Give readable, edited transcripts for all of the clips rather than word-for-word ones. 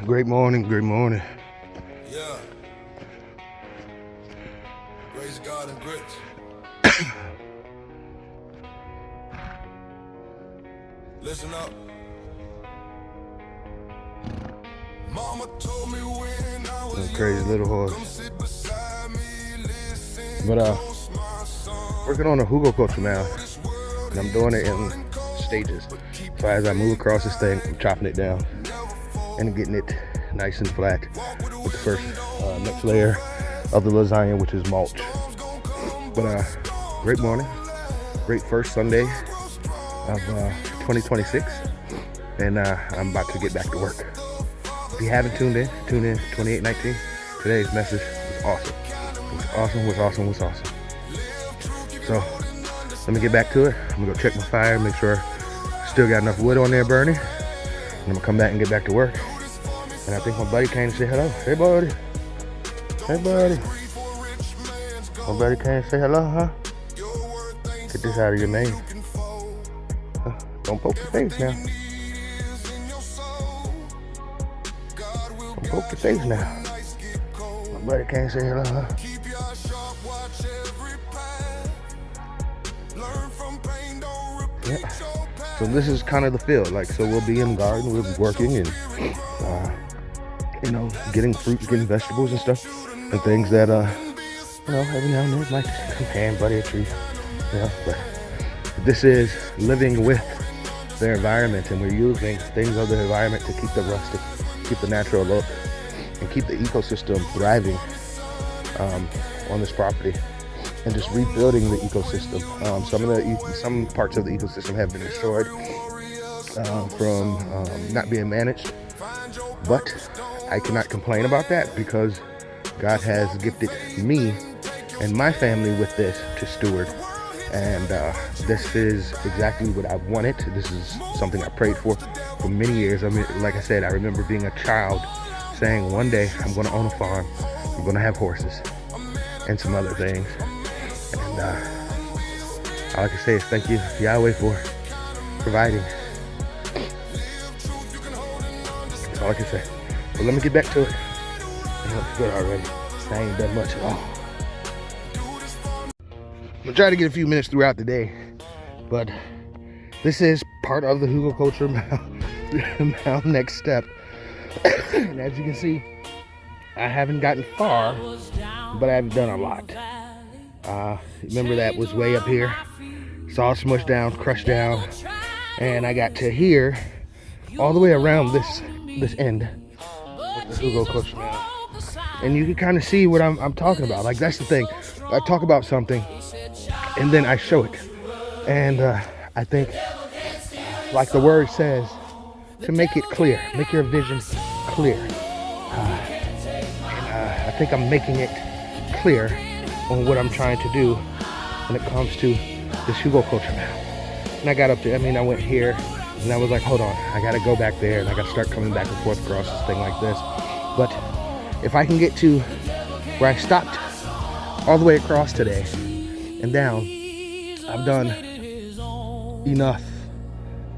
Great morning, great morning. Yeah. Grace God and grits. Listen up. Mama told me when I was Crazy little horse. come sit beside me, listen. But working on a Hugo culture now, and I'm doing it in stages. So as I move across this thing, I'm chopping it down and getting it nice and flat with the first next layer of the lasagna, which is mulch. But great morning, great first Sunday of 2026, and I'm about to get back to work. If you haven't tuned in, tune in 2819. Today's message was awesome. Was awesome. So let me get back to it. I'm gonna go check my fire, make sure I still got enough wood on there burning. And I'm gonna come back and get back to work. And I think my buddy came to say hello. Hey buddy. Hey buddy. My buddy came to say hello, huh? Get this out of your name. Huh? Don't poke the face now. Don't poke the face now. My buddy came to say hello, huh? Yeah. So this is kind of the feel. Like, so we'll be in the garden, we'll be working and, getting fruits, getting vegetables and stuff, and things that, every now and then might come hand, buddy, a tree, but this is living with their environment, and we're using things of the environment to keep the rustic, keep the natural look, and keep the ecosystem thriving on this property, and just rebuilding the ecosystem. Some parts of the ecosystem have been destroyed from not being managed, but I cannot complain about that because God has gifted me and my family with this to steward, and this is exactly what I wanted. This is something I prayed for many years. I mean, like I said, I remember being a child saying, one day I'm going to own a farm, I'm going to have horses and some other things, and all I can say is thank you, Yahweh, for providing. That's all I can say. But let me get back to it. It looks good already. I ain't done much at all. I'm gonna try to get a few minutes throughout the day, but this is part of the Hugo culture mound next step. And as you can see, I haven't gotten far, but I've done a lot. Remember that was way up here. It's all smushed down, crushed down, and I got to here, all the way around this end with the Hugo culture mound. And you can kind of see what I'm talking about. Like, that's the thing. I talk about something, and then I show it. And I think, like the word says, to make it clear, make your vision clear. I think I'm making it clear on what I'm trying to do when it comes to this Hugo culture now. And I got up there, I went here, and I was like, hold on, I gotta go back there, and I gotta start coming back and forth across this thing like this. But if I can get to where I stopped all the way across today and down, I've done enough.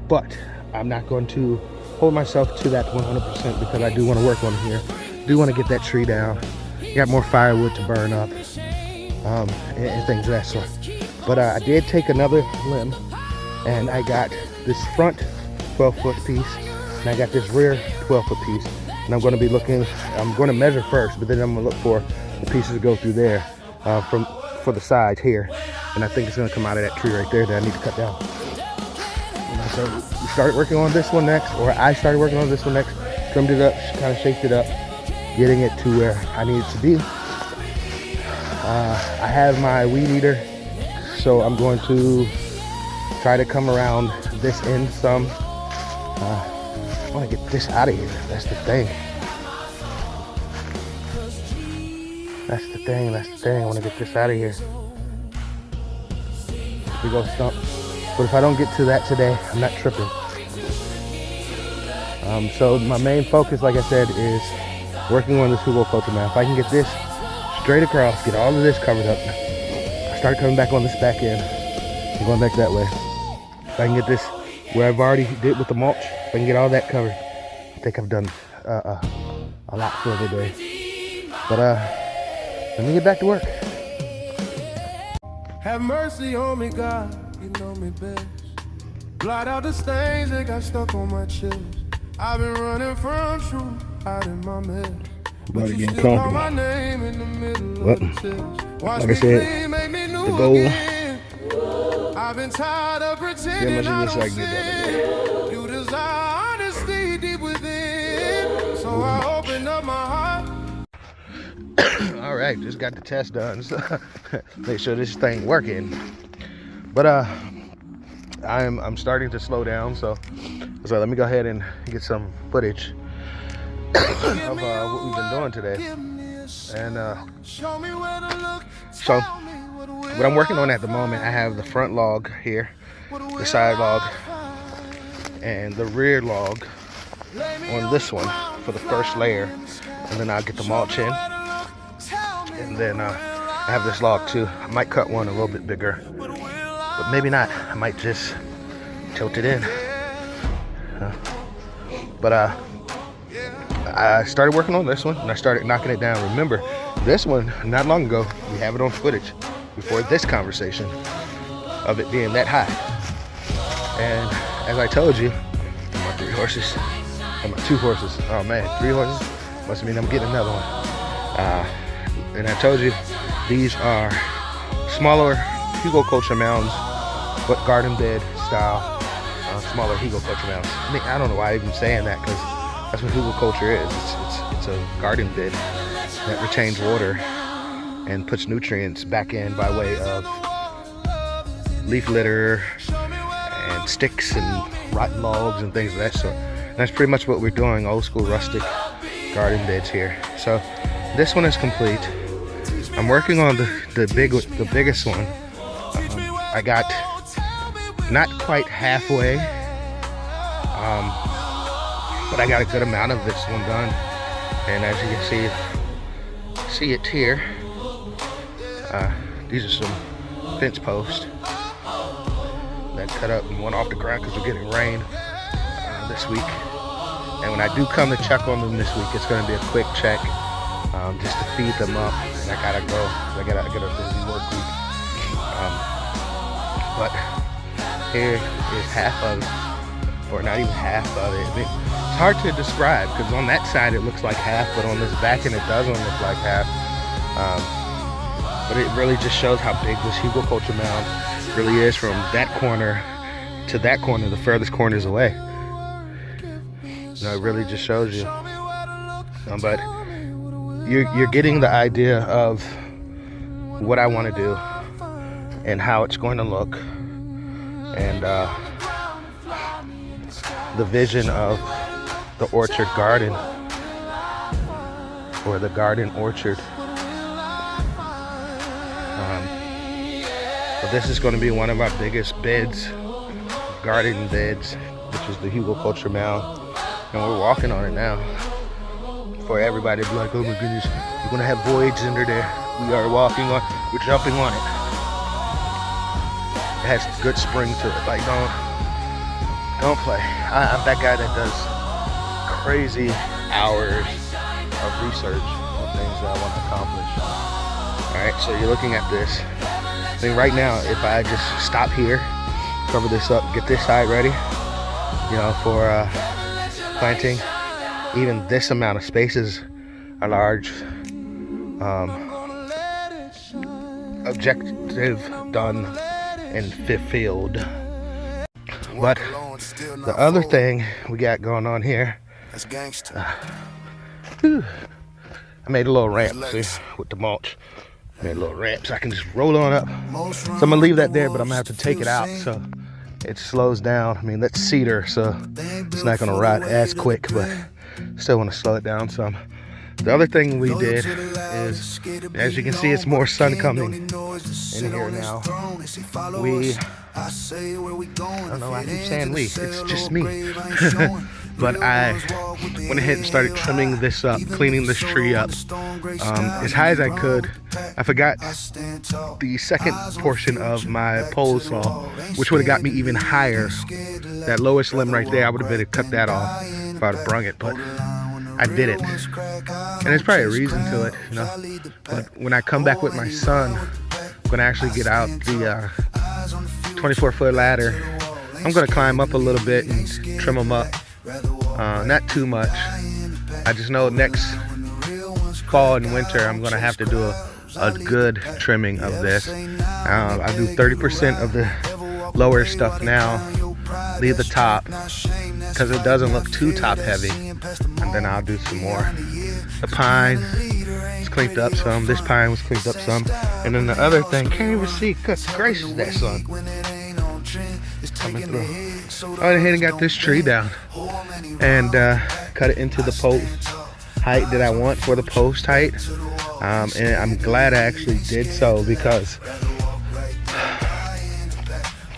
But I'm not going to hold myself to that 100% because I do want to work on here. Do want to get that tree down. Got more firewood to burn up, and things of that sort. But I did take another limb, and I got this front 12-foot piece, and I got this rear 12-foot piece. And I'm going to be looking, I'm going to measure first, but then I'm going to look for the pieces to go through there for the sides here. And I think it's going to come out of that tree right there that I need to cut down. So we started working on this one next, or I started working on this one next, trimmed it up, kind of shaped it up, getting it to where I need it to be. I have my weed eater, so I'm going to try to come around this end some. I want to get this out of here. That's the thing. That's the thing. I want to get this out of here. We go stump. But if I don't get to that today, I'm not tripping. So my main focus, like I said, is working on this Hugo culture now. If I can get this straight across, get all of this covered up, start coming back on this back end and going back that way. If I can get this where I've already did with the mulch, if I can get all that covered, I think I've done a lot further day. But let me get back to work. Have mercy on me, God, you know me best. Blot out the stains that got stuck on my chest. I've been running from truth, hiding my mess. About to You get still call my comfortable. name in the middle Well, of the test. Watch like I me said, clean, make me new the goal- again. I've been tired of pretending much I of this don't I can see get it. You desire honesty deep within, so I open up my heart. All right, just got the test done. So make sure this thing working. But I'm starting to slow down, so let me go ahead and get some footage of what we've been doing today. And Show me where to look. so what I'm working on at the moment, I have the front log here, the side log, and the rear log on this one for the first layer, and then I'll get the mulch in, and then I have this log too. I might cut one a little bit bigger, but maybe not. I might just tilt it in. But I started working on this one, and I started knocking it down. Remember, this one, not long ago, we have it on footage before this conversation of it being that high. And as I told you, my 3 horses, and my 2 horses, oh man, 3 horses, must mean I'm getting another one. And I told you, these are smaller hugelkultur mounds, but garden bed style, smaller hugelkultur mounds. I mean, I don't know why I'm even saying that, because that's what hugelkultur is. It's a garden bed that retains water and puts nutrients back in by way of leaf litter and sticks and rotten logs and things of that sort. And that's pretty much what we're doing, old school rustic garden beds here. So this one is complete. I'm working on the biggest one. I got not quite halfway, but I got a good amount of this one done. And as you can see it here, these are some fence posts that cut up and went off the ground because we're getting rain this week. And when I do come to check on them this week, it's going to be a quick check, just to feed them up. And I gotta go. I got a busy work week. But here is half of it, or not even half of it. I mean, it's hard to describe because on that side it looks like half, but on this back end it doesn't look like half. But it really just shows how big this hugelkultur mound really is from that corner to that corner, the furthest corners away. It really just shows you. But you're getting the idea of what I want to do and how it's going to look, and the vision of the orchard garden, or the garden orchard. But this is going to be one of our biggest beds, garden beds, which is the hugelkultur mound, and we're walking on it now. For everybody to be like, oh my goodness, you're gonna have voids under there. We are walking on, we're jumping on it. It has good spring to it. Like, don't play. I'm that guy that does crazy hours of research on things that I want to accomplish. All right, so you're looking at this. I think right now, if I just stop here, cover this up, get this side ready, for planting. Even this amount of spaces are large. Objective done and fulfilled. But the other thing we got going on here, That's gangster. I made a little ramp, see, with the mulch. Made a little ramp so I can just roll on up. So I'm gonna leave that there, but I'm gonna have to take it out so it slows down. I mean, that's cedar, so it's not gonna rot as quick, but still want to slow it down some. The other thing we did is, as you can see, it's more sun coming in here now. I don't know, I keep saying we, it's just me. But I went ahead and started trimming this up, cleaning this tree up as high as I could. I forgot the second portion of my pole saw, which would have got me even higher. That lowest limb right there, I would have better cut that off if I'd have brung it. But I did it. And there's probably a reason to it, you know. But when I come back with my son, I'm gonna actually get out the 24-foot ladder. I'm gonna climb up a little bit and trim them up. Not too much. I just know next fall and winter I'm gonna have to do a good trimming of this. I do 30% of the lower stuff now, leave the top because it doesn't look too top heavy, and then I'll do some more. The pine is cleaned up some, this pine was cleaned up some, and then the other thing, can't even see, good gracious, that sun coming through. I went ahead and got this tree down and cut it into the post height that I want for the post height, and I'm glad I actually did so because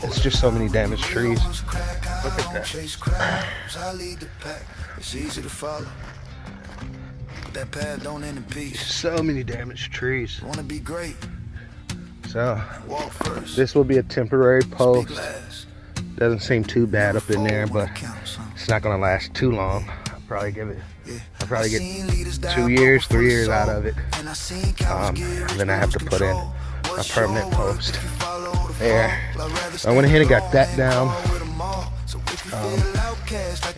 it's just so many damaged trees. Look at that. So many damaged trees. So this will be a temporary post. Doesn't seem too bad up in there, but it's not gonna last too long. I'll probably get 2 years, 3 years out of it. Then I have to put in a permanent post there. So I went ahead and got that down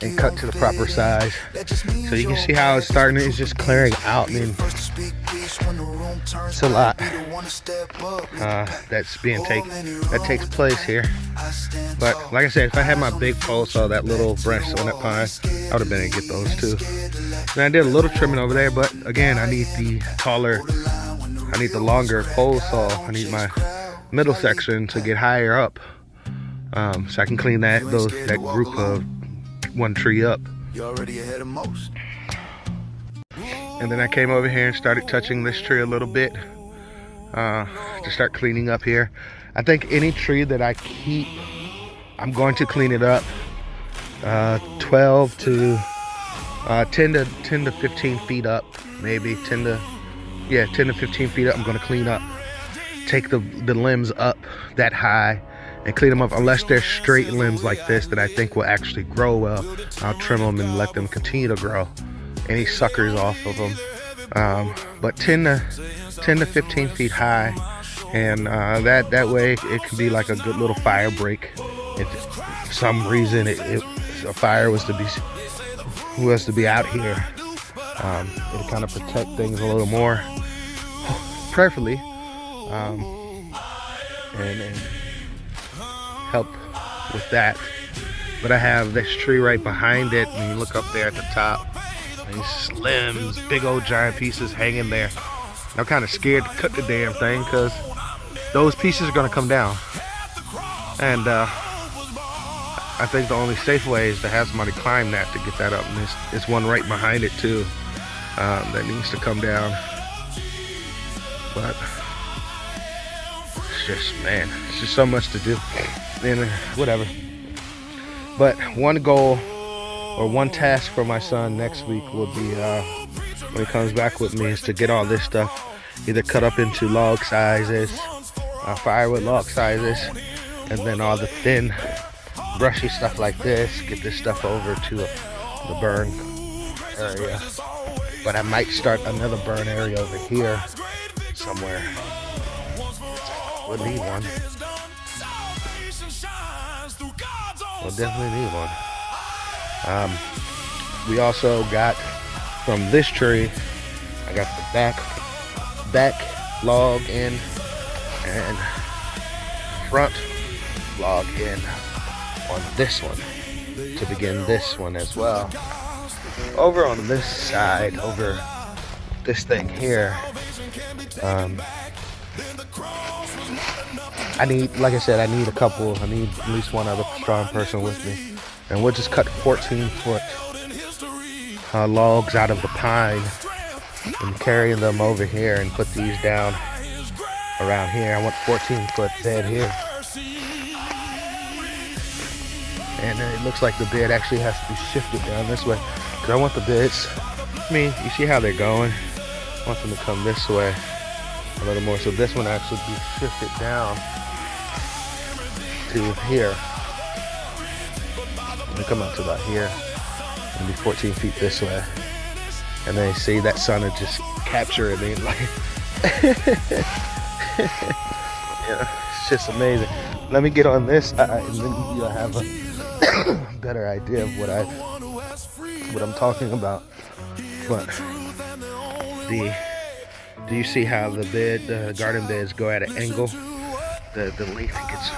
and cut to the proper size. So you can see how it's starting, it's just clearing out. I mean, it's a lot that takes place here. But like I said, if I had my big post or that little branch on that pine, I would have been able to get those too. And I did a little trimming over there, but again, I need the longer pole saw. I need my middle section to get higher up, so I can clean that group of one tree up. You're already ahead of most. And then I came over here and started touching this tree a little bit to start cleaning up here. I think any tree that I keep, I'm going to clean it up. 10 to 15 feet up, maybe 10 to 15 feet up. I'm going to clean up, take the limbs up that high and clean them up, unless they're straight limbs like this that I think will actually grow well. I'll trim them and let them continue to grow, any suckers off of them. But 10 to 15 feet high, and that way it can be like a good little fire break. If for some reason a fire was to be out here, it'll kind of protect things a little more, prayerfully, and help with that. But I have this tree right behind it, and you look up there at the top, these limbs, big old giant pieces hanging there. I'm kind of scared to cut the damn thing because those pieces are going to come down, and I think the only safe way is to have somebody climb that to get that up. And there's one right behind it too that needs to come down. But it's just, man, it's just so much to do, and whatever. But one goal or one task for my son next week will be, when he comes back with me, is to get all this stuff either cut up into log sizes, firewood log sizes, and then all the thin brushy stuff like this, get this stuff over to the burn area. But I might start another burn area over here somewhere. We'll need one. We'll definitely need one. We also got from this tree, I got the back log in and front log in on this one to begin this one as well. Over on this side, over this thing here, I need, like I said, I need at least one other strong person with me, and we'll just cut 14-foot logs out of the pine and carry them over here and put these down around here. I want 14-foot bed here, and it looks like the bed actually has to be shifted down this way because I want the beds, I mean, you see how they're going, I want them to come this way a little more, so this one actually be shifted down to here. They come out to about here and be 14 feet this way. And then you see that sun is just capturing me, like, it's just amazing. Let me get on this side, and then you'll have a better idea of what I'm talking about. But do you see how the garden beds go at an angle? The length gets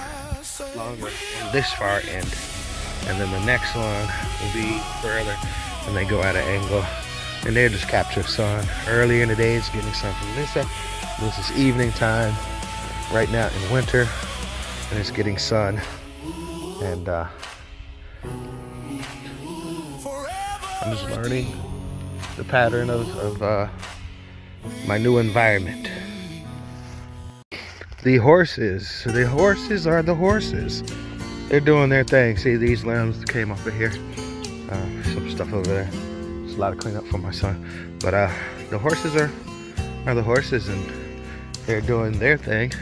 longer on this far end, and then the next one will be further, and they go at an angle. And they just capture sun. Early in the day, it's getting sun from this side. This is evening time right now in winter, and it's getting sun. And I'm just learning the pattern of my new environment. The horses are the horses. They're doing their thing. See, these lambs came up here. Some stuff over there. It's a lot of cleanup for my son. But the horses are the horses, and they're doing their thing,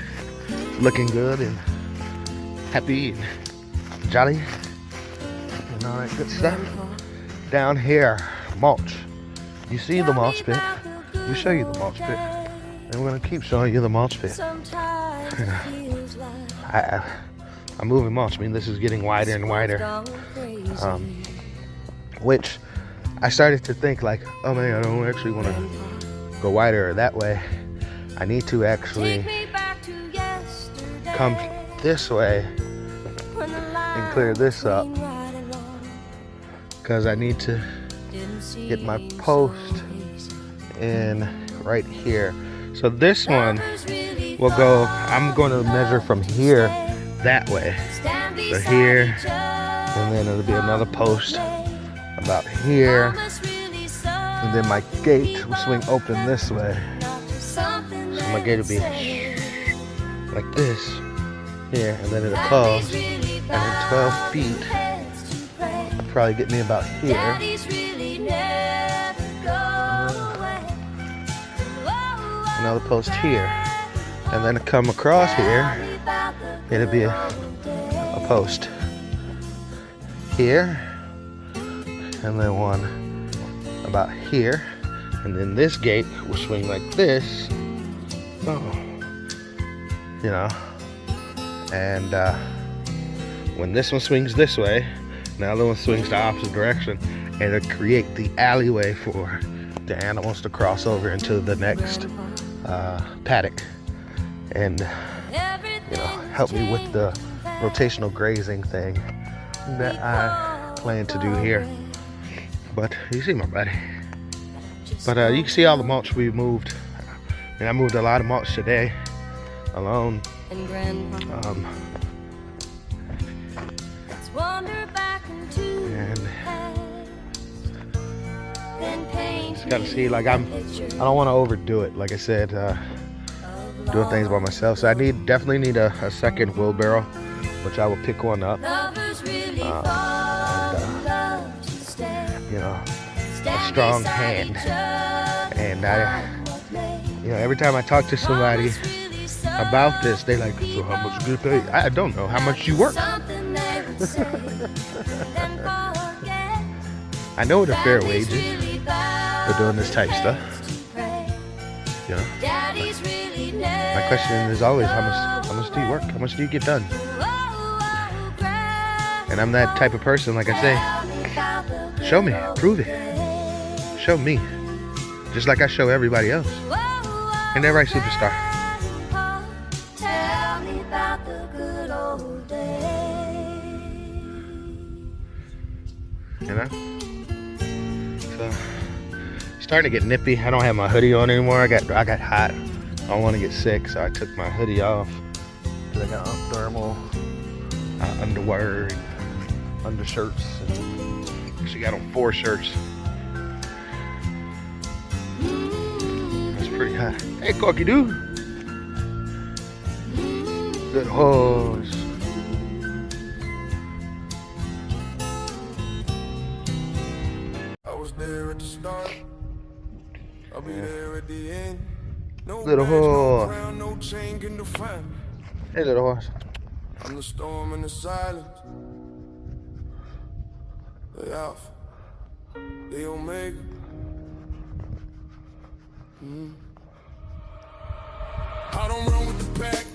looking good and happy and jolly and all that good stuff. Down here, mulch. You see the mulch pit. We'll show you the mulch pit. And we're gonna keep showing you the mulch pit. I'm moving mulch. I mean, this is getting wider and wider. Which I started to think like, oh man, I don't actually want to go wider that way. I need to actually come this way and clear this up, because I need to get my post in right here. So this one will go, I'm going to measure from here that way. So here, and then it'll be another post about here, and then my gate will swing open this way. So my gate will be like this here, and then it'll close, and then 12 feet will probably get me about here. Another post here, and then come across here, it'll be a post here, and then one about here, and then this gate will swing like this. Oh, you know, and when this one swings this way, the other one swings the opposite direction, and it'll create the alleyway for the animals to cross over into the next paddock, and you know, help me with the rotational grazing thing that I plan to do here. But you see my buddy. But you can see all the mulch we moved. And I moved a lot of mulch today alone. And just gotta see, like, I don't want to overdo it. Like I said, doing things by myself. So I definitely need a second wheelbarrow, which I will pick one up. You know, a strong hand. And you know, every time I talk to somebody about this, they like, so how much do you pay? I don't know how much you work. I know what a fair wage is for doing this type stuff. You know, my question is always, how much do you work? How much do you get done? And I'm that type of person, like I say, show me, prove it, show me, just like I show everybody else. And they're right, superstar. You know? So, starting to get nippy. I don't have my hoodie on anymore. I got hot. I don't want to get sick, so I took my hoodie off. I got thermal underwear and undershirts. Actually got on 4 shirts. That's pretty hot. Hey, Corky Doo. Good horse. I was there at the start. I'll be there at the end. No Little badge, no horse. crown, no chain can define me. Hey, little horse. I'm the storm and the silence. The Alpha, the Omega. I don't run with the pack.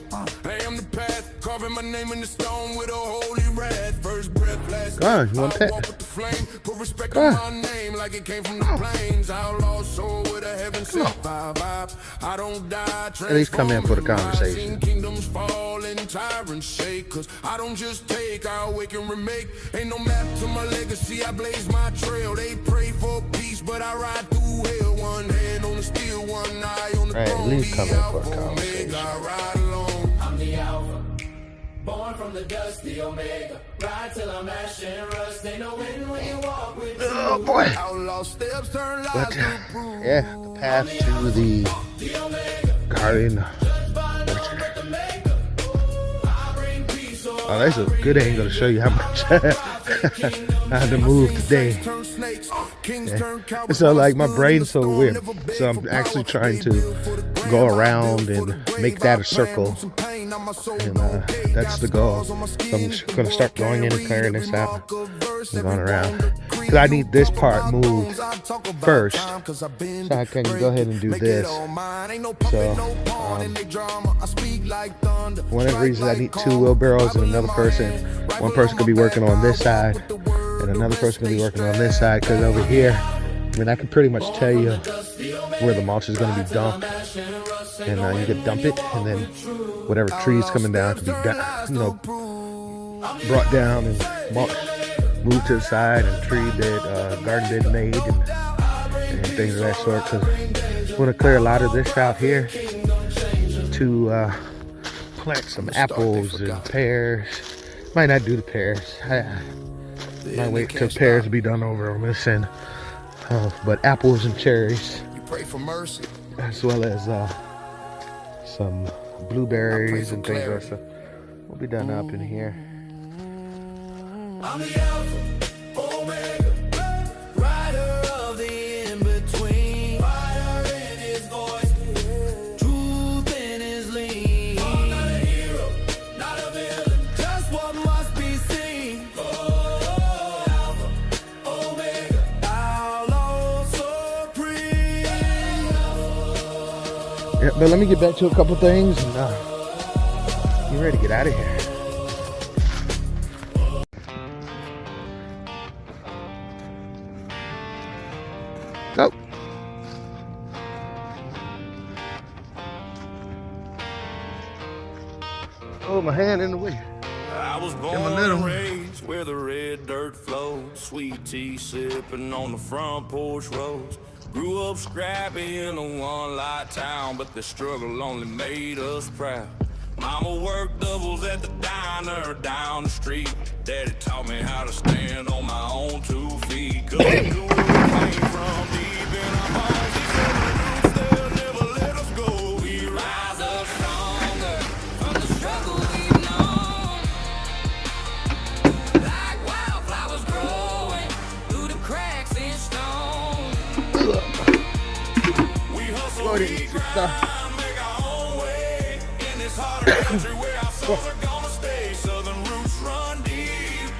I am the path, carving my name in the stone with a holy wrath. First breath, last God, you want I that? walk with the flame, put respect on my name like it came from the plains. Outlaw soul with a heaven sent vibe. I don't die. At least come in for the conversation. Seen kingdoms fall and tyrants shake. Cause I don't just take, I wake and remake. Ain't no map to my legacy, I blaze my trail. They pray for peace, but I ride through hell. One hand on the steel, one eye on the Right, throne. at least come in for a The Alpha, conversation. Omega, I ride alone. I'm the Alpha, born from the dust, the Omega. Ride till I'm ash and rust. Ain't no win when you walk with me. Oh boy. Outlaw steps turn lives But to prove. yeah, the path to the The Omega, garden. judged by none but the Maker. I bring peace over Oh, that's a good angle to show you how much I had to move today. Turn snakes, kings turn cowards. So like my brain's so weird. So I'm actually trying to go around and make that a circle. And that's the goal. So I'm just gonna start going in and clearing this out and going around. Because I need this part moved first. So I can go ahead and do this. So one of the reasons I need 2 wheelbarrows and another person. One person could be working on this side and another person could be working on this side. Because over here, I mean, I can pretty much tell you where the mulch is going to be dumped. And you can dump it, and then whatever trees coming down can be, brought down and mulch, moved to the side, and tree bed, garden bed made, and things of that sort. So I want to clear a lot of this out here to plant some apples and pears. Might not do the pears. I might wait till pears to be done over on this end. But apples and cherries, You pray for mercy. as well as some blueberries and things like that. Will be done up in here. I'm the Alpha, Omega, rider of the in-between. Fire in his voice, truth in his lean. I'm not a hero, not a villain, just what must be seen. Oh, Alpha, Omega, outlaw supreme. Yeah, but let me get back to a couple things and get ready to get out of here. Go. Oh, my hand in the way. I was born and raised where the red dirt flows. Sweet tea sipping on the front porch roads. Grew up scrappy in a one-lot town, but the struggle only made us proud. Mama worked doubles at the diner down the street. Daddy taught me how to stand on my own 2 feet. 'Cause we knew where we came from deep in our bones. He said the roots, they'll never let us go. We rise up stronger From the struggle we've known, like wildflowers growing through the cracks in stone. We hustle, Lord, we it's grind, stuff. make our own way in this harder country where our souls are gonna stay. Southern roots run deep,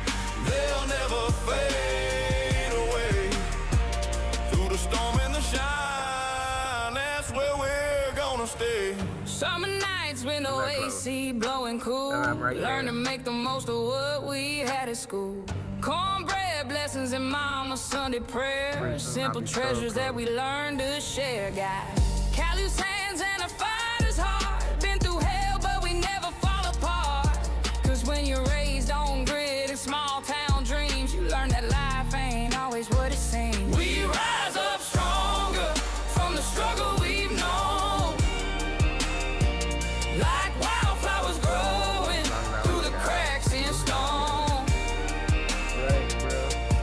they'll never fade away. Through the storm and the shine, that's where we're gonna stay. Summer nights with no AC, blowing cool. Learn to make the most of what we had at school. Cornbread, blessings, and mama's Sunday prayers. Simple treasures that we learned to share, guys. Callous hands and a fighter's heart. Been through hell, but we never fall apart. 'Cause when you're raised on grid and small town dreams, you learn that life ain't always what it seems. We rise up stronger from the struggle we've known. Like wildflowers growing through the cracks in stone.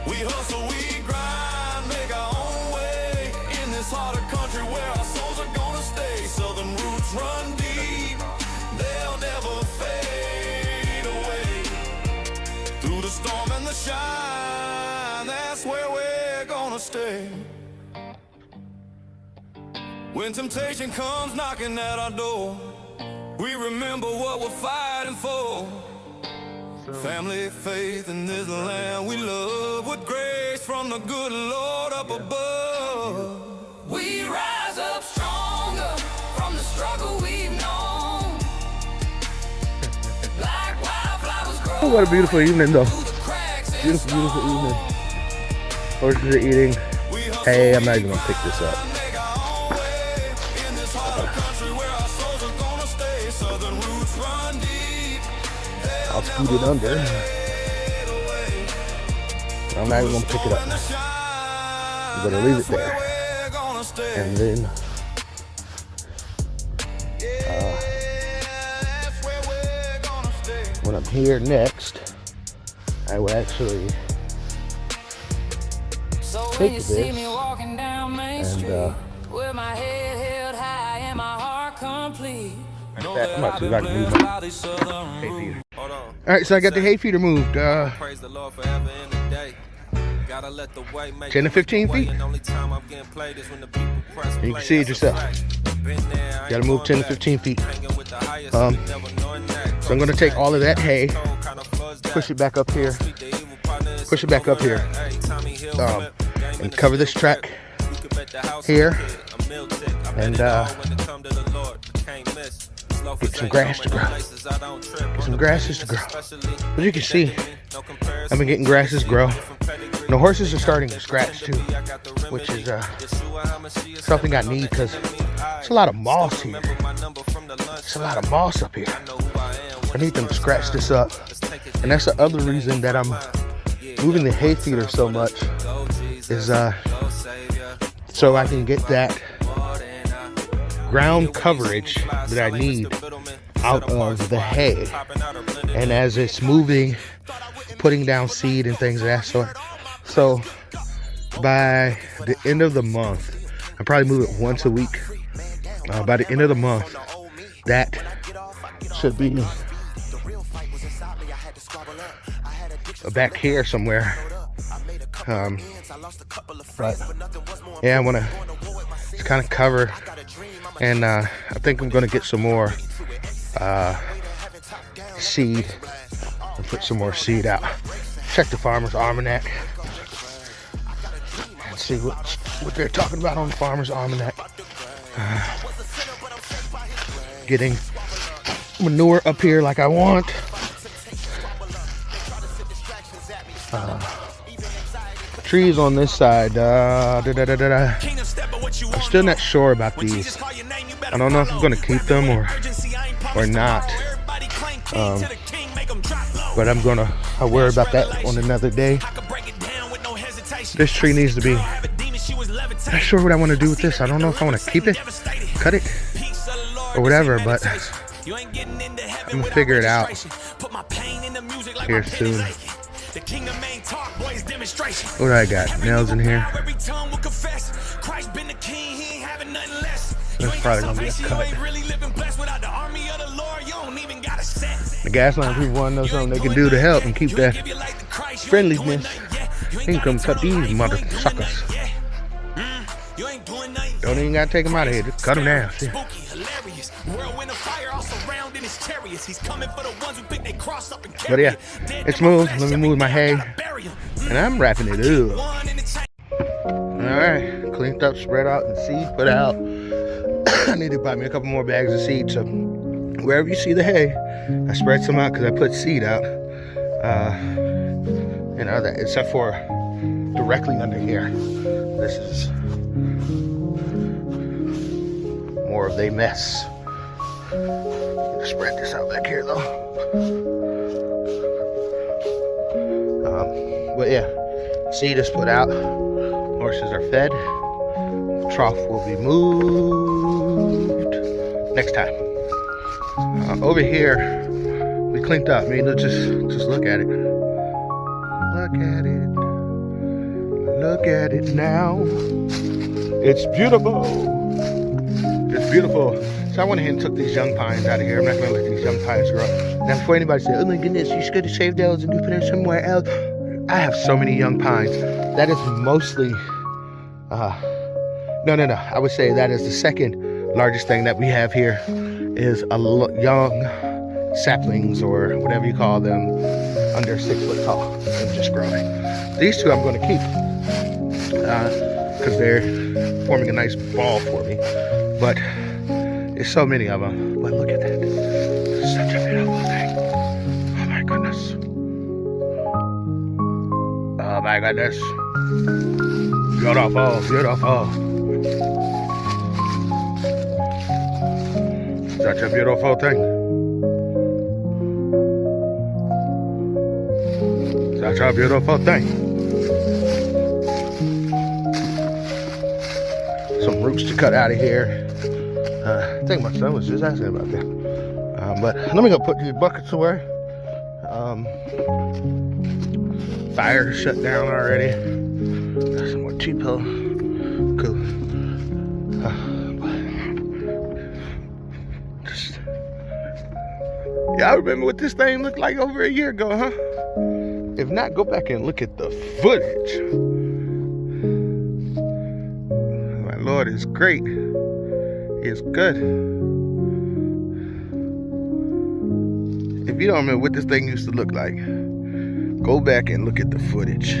We hustle, we grind, make our own way in this harder country where our souls are gonna stay. Southern roots run deep, they'll never fade away. Through the storm and the shine, that's where we're gonna stay. When temptation comes knocking at our door, we remember what we're fighting for. Family, faith in this land we love, with grace from the good Lord up above. We rise up strong. Oh, what a beautiful evening, though. Beautiful, beautiful evening. Horses are eating. Hey, I'm not even gonna pick this up. I'll scoot it under. I'm not even gonna pick it up. I'm gonna leave it there. And then when I'm here next, I will actually take this and with my head held high and my heart complete. I'm about to see if I can move my hay feeder. Alright, so I got the hay feeder moved. 10 to 15 feet. You can see it yourself. Gotta move 10 to 15 feet. So I'm gonna take all of that hay, push it back up here, and cover this track here, and get some grass to grow. Get some grasses to grow. As you can see, I've been getting grasses grow. The horses are starting to scratch too, which is something I need because it's a lot of moss here. It's a lot of moss up here. I need them to scratch this up. And that's the other reason that I'm moving the hay feeder so much, is so I can get that ground coverage that I need out of the hay. And as it's moving, putting down seed and things of that sort. So by the end of the month, I'll probably move it once a week. By the end of the month, that should be back here somewhere. But yeah, I want to kind of cover, and I think I'm going to get some more seed and put some more seed out. Check the Farmer's Almanac and see what they're talking about on the Farmer's Almanac. Getting manure up here like I want. Trees on this side. I'm still not sure about these. I don't know if I'm going to keep them or not. But I'll worry about that on another day. This tree needs to be, not sure what I want to do with this. I don't know if I want to keep it, cut it, or whatever, but I'm going to figure it out here soon. What do I got? Nails in here. That's probably going to be a cut. The Gasline people want to know something they can do to help and keep that friendliness. They can come cut these mother suckers. Don't even gotta take them out of here, just cut them down. But yeah, it's moved. Let me move my hay, and I'm wrapping it up. Alright, cleaned up, spread out, and seed put out. I need to buy me a couple more bags of seed, so wherever you see the hay, I spread some out because I put seed out. That, except for directly under here. This is more of a mess. Spread this out back here though. But yeah, seed is put out. Horses are fed. Trough will be moved next time. Over here, we cleaned up. I mean, just look at it. Look at it. Look at it now. It's beautiful. It's beautiful. So I went ahead and took these young pines out of here. I'm not going to let these young pines grow. Now, before anybody says, oh my goodness, you should save those and you put them somewhere else. I have so many young pines. That is mostly, no. I would say that is the second largest thing that we have here is young saplings or whatever you call them, under 6 foot tall and just growing. These two I'm going to keep because they're forming a nice ball for me. But there's so many of them. But look at that. Such a beautiful thing. Oh my goodness. my goodness. Beautiful, beautiful. Such a beautiful thing. Such a beautiful thing. Some roots to cut out of here. I think my son was just asking about that. But let me go put these buckets away. Fire shut down already. Got some more cheapo. Cool. Y'all remember what this thing looked like over a year ago, huh? If not, go back and look at the footage. My Lord is great. He is good. If you don't remember what this thing used to look like, go back and look at the footage.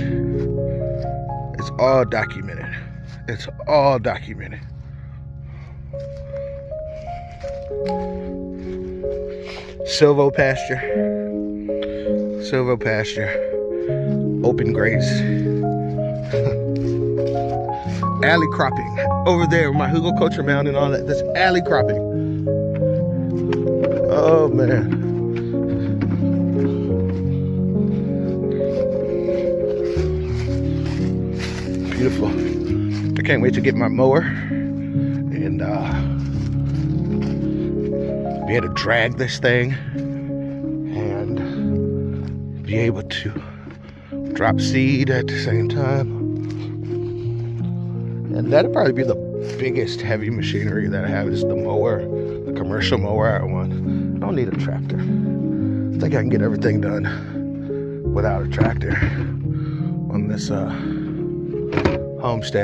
It's all documented. It's all documented. Silvopasture. Silvopasture. Open graze. Alley cropping. Over there, my hugelkultur mound and all that. That's alley cropping. Oh, man. Beautiful. I can't wait to get my mower and be able to drag this thing and be able to drop seed at the same time. And that'll probably be the biggest heavy machinery that I have is the mower, the commercial mower I want. I don't need a tractor. I think I can get everything done without a tractor on this homestead.